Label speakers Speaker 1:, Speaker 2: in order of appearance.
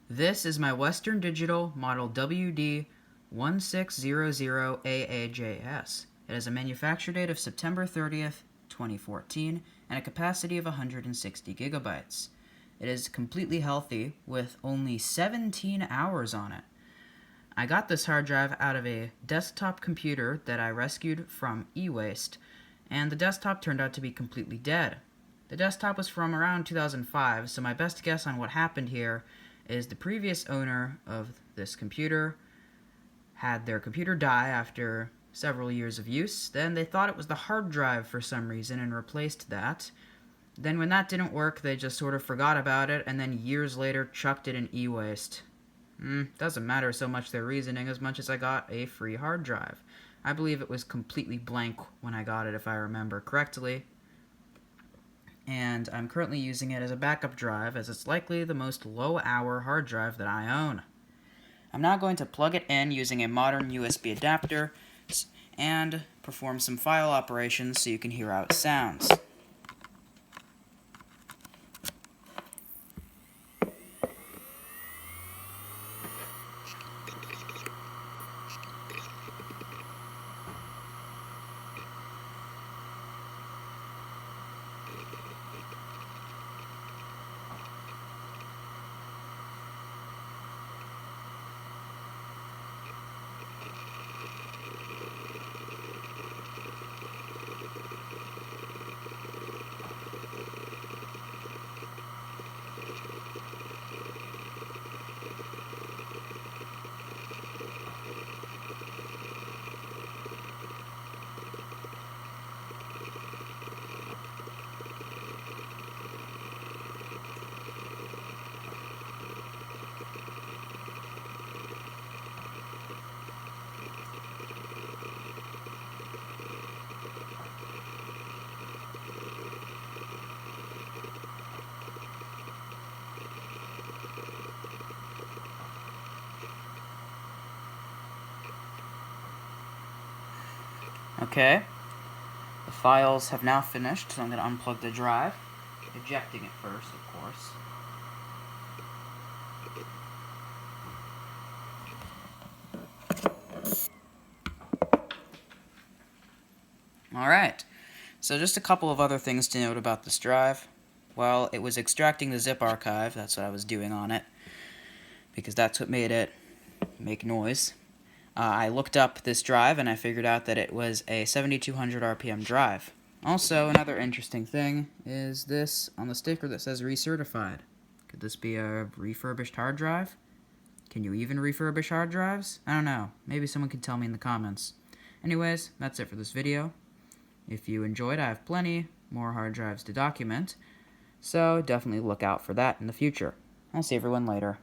Speaker 1: This is my Western Digital model WD1600AAJS. It has a manufacture date of September 30th, 2014, and a capacity of 160 gigabytes. It is completely healthy with only 17 hours on it. I got this hard drive out of a desktop computer that I rescued from e-waste, and the desktop turned out to be completely dead. The desktop was from around 2005, so my best guess on what happened here is the previous owner of this computer had their computer die after several years of use. Then they thought it was the hard drive for some reason and replaced that. Then when that didn't work, they just sort of forgot about it, and then years later chucked it in e-waste. Doesn't matter so much their reasoning as much as I got a free hard drive. I believe it was completely blank when I got it, if I remember correctly. And I'm currently using it as a backup drive, as it's likely the most low-hour hard drive that I own. I'm now going to plug it in using a modern USB adapter and perform some file operations so you can hear how it sounds. Okay, the files have now finished, so I'm going to unplug the drive, ejecting it first, of course. Alright, so just a couple of other things to note about this drive. Well, it was extracting the zip archive, that's what I was doing on it, because that's what made it make noise. I looked up this drive and I figured out that it was a 7200 RPM drive. Also, another interesting thing is this on the sticker that says recertified. Could this be a refurbished hard drive? Can you even refurbish hard drives? I don't know. Maybe someone could tell me in the comments. Anyways, that's it for this video. If you enjoyed, I have plenty more hard drives to document, so definitely look out for that in the future. I'll see everyone later.